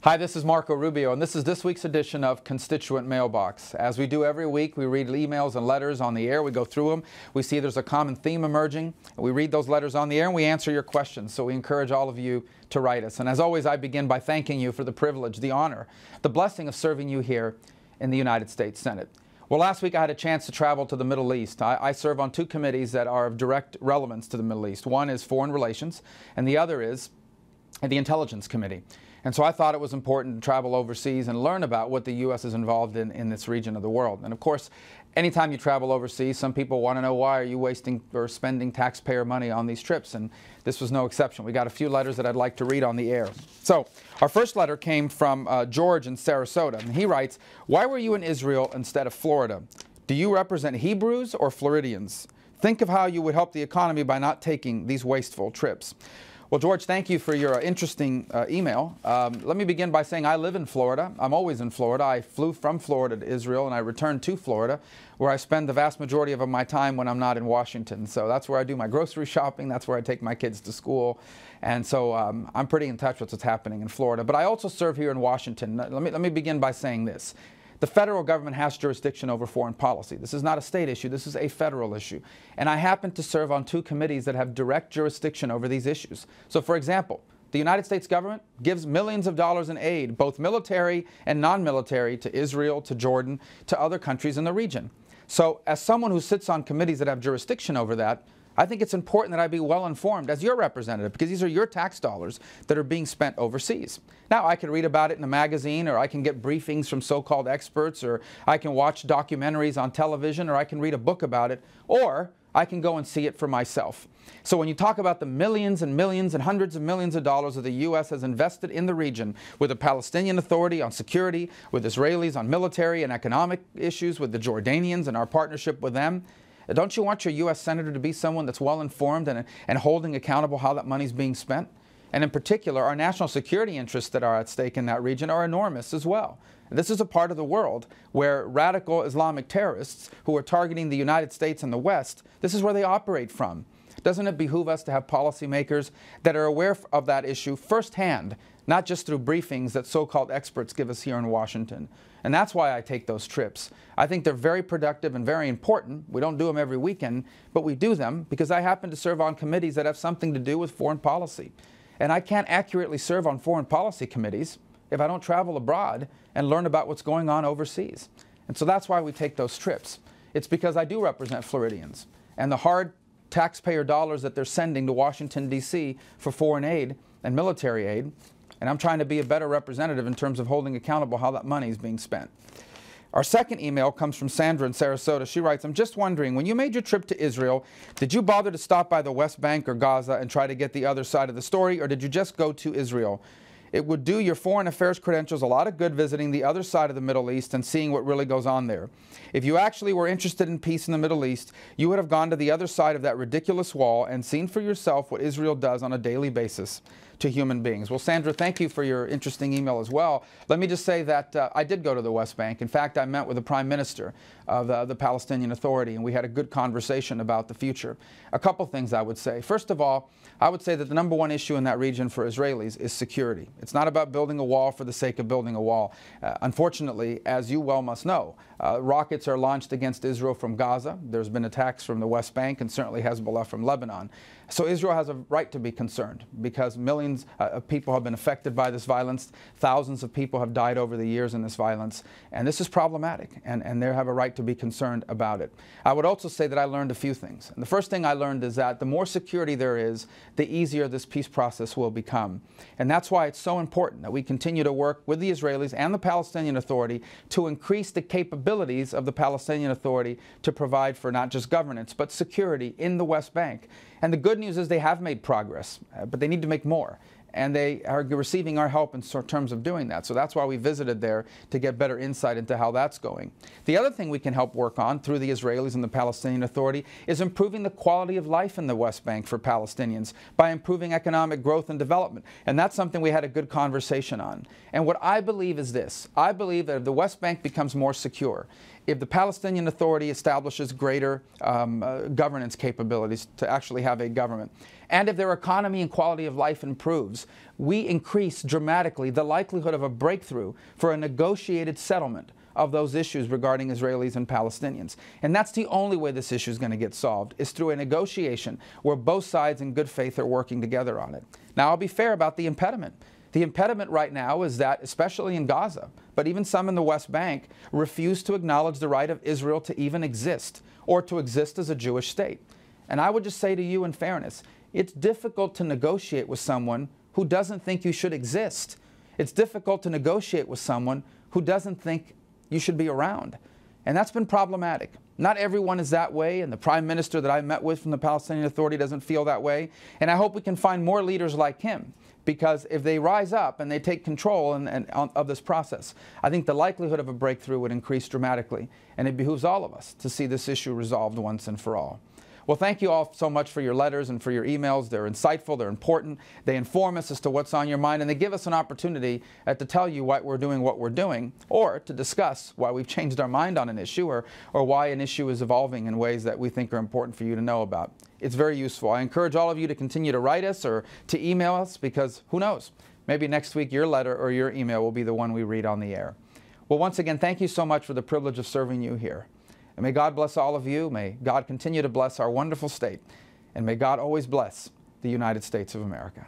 Hi, this is Marco Rubio, and this is this week's edition of Constituent Mailbox. As we do every week, we read emails and letters on the air. We go through them. We see there's a common theme emerging. We read those letters on the air, and we answer your questions. So we encourage all of you to write us. And as always, I begin by thanking you for the privilege, the honor, the blessing of serving you here in the United States Senate. Well, last week I had a chance to travel to the Middle East. I serve on two committees that are of direct relevance to the Middle East. One is Foreign Relations, and the other is the Intelligence Committee. And so I thought it was important to travel overseas and learn about what the U.S. is involved in this region of the world. And of course, anytime you travel overseas, some people want to know, why are you wasting or spending taxpayer money on these trips? And this was no exception. We got a few letters that I'd like to read on the air. So our first letter came from George in Sarasota. And he writes, "Why were you in Israel instead of Florida? Do you represent Hebrews or Floridians? Think of how you would help the economy by not taking these wasteful trips." Well, George, thank you for your interesting email. Let me begin by saying I live in Florida. I'm always in Florida. I flew from Florida to Israel, and I returned to Florida, where I spend the vast majority of my time when I'm not in Washington. So that's where I do my grocery shopping. That's where I take my kids to school. And so I'm pretty in touch with what's happening in Florida. But I also serve here in Washington. Let me begin by saying this. The federal government has jurisdiction over foreign policy. This is not a state issue. This is a federal issue. And I happen to serve on two committees that have direct jurisdiction over these issues. So, for example, the United States government gives millions of dollars in aid, both military and non-military, to Israel, to Jordan, to other countries in the region. So, as someone who sits on committees that have jurisdiction over that, I think it's important that I be well informed as your representative, because these are your tax dollars that are being spent overseas. Now, I can read about it in a magazine, or I can get briefings from so-called experts, or I can watch documentaries on television, or I can read a book about it, or I can go and see it for myself. So when you talk about the millions and millions and hundreds of millions of dollars that the U.S. has invested in the region with the Palestinian Authority on security, with Israelis on military and economic issues, with the Jordanians and our partnership with them, don't you want your U.S. Senator to be someone that's well informed and holding accountable how that money's being spent? And in particular, our national security interests that are at stake in that region are enormous as well. This is a part of the world where radical Islamic terrorists who are targeting the United States and the West, this is where they operate from. Doesn't it behoove us to have policymakers that are aware of that issue firsthand, not just through briefings that so-called experts give us here in Washington? And that's why I take those trips. I think they're very productive and very important. We don't do them every weekend, but we do them because I happen to serve on committees that have something to do with foreign policy. And I can't accurately serve on foreign policy committees if I don't travel abroad and learn about what's going on overseas. And so that's why we take those trips. It's because I do represent Floridians, and the hard taxpayer dollars that they're sending to Washington, D.C. for foreign aid and military aid, and I'm trying to be a better representative in terms of holding accountable how that money is being spent. Our second email comes from Sandra in Sarasota. She writes, "I'm just wondering, when you made your trip to Israel, did you bother to stop by the West Bank or Gaza and try to get the other side of the story, or did you just go to Israel? It would do your foreign affairs credentials a lot of good visiting the other side of the Middle East and seeing what really goes on there. If you actually were interested in peace in the Middle East, you would have gone to the other side of that ridiculous wall and seen for yourself what Israel does on a daily basis to human beings." Well, Sandra, thank you for your interesting email as well. Let me just say that I did go to the West Bank. In fact, I met with the Prime Minister of the Palestinian Authority, and we had a good conversation about the future. A couple things I would say. First of all, I would say that the number one issue in that region for Israelis is security. It's not about building a wall for the sake of building a wall. Unfortunately, as you well must know, rockets are launched against Israel from Gaza. There's been attacks from the West Bank and certainly Hezbollah from Lebanon. So Israel has a right to be concerned because millions of people have been affected by this violence. Thousands of people have died over the years in this violence. And this is problematic, and they have a right to be concerned about it. I would also say that I learned a few things. And the first thing I learned is that the more security there is, the easier this peace process will become. And that's why it's so important that we continue to work with the Israelis and the Palestinian Authority to increase the capabilities of the Palestinian Authority to provide for not just governance, but security in the West Bank. And the good news is they have made progress, but they need to make more. And they are receiving our help in terms of doing that. So that's why we visited there, to get better insight into how that's going. The other thing we can help work on through the Israelis and the Palestinian Authority is improving the quality of life in the West Bank for Palestinians by improving economic growth and development. And that's something we had a good conversation on. And what I believe is this. I believe that if the West Bank becomes more secure, if the Palestinian Authority establishes greater governance capabilities to actually have a government, and if their economy and quality of life improves, we increase dramatically the likelihood of a breakthrough for a negotiated settlement of those issues regarding Israelis and Palestinians. And that's the only way this issue is going to get solved, is through a negotiation where both sides in good faith are working together on it. Now, I'll be fair about the impediment. The impediment right now is that, especially in Gaza, but even some in the West Bank, refuse to acknowledge the right of Israel to even exist, or to exist as a Jewish state. And I would just say to you in fairness, it's difficult to negotiate with someone who doesn't think you should exist. It's difficult to negotiate with someone who doesn't think you should be around. And that's been problematic. Not everyone is that way, and the Prime Minister that I met with from the Palestinian Authority doesn't feel that way. And I hope we can find more leaders like him, because if they rise up and they take control of this process, I think the likelihood of a breakthrough would increase dramatically, and it behooves all of us to see this issue resolved once and for all. Well, thank you all so much for your letters and for your emails. They're insightful, they're important, they inform us as to what's on your mind, and they give us an opportunity to tell you why we're doing what we're doing, or to discuss why we've changed our mind on an issue, or why an issue is evolving in ways that we think are important for you to know about. It's very useful. I encourage all of you to continue to write us or to email us, because who knows, maybe next week your letter or your email will be the one we read on the air. Well, once again, thank you so much for the privilege of serving you here. And may God bless all of you. May God continue to bless our wonderful state. And may God always bless the United States of America.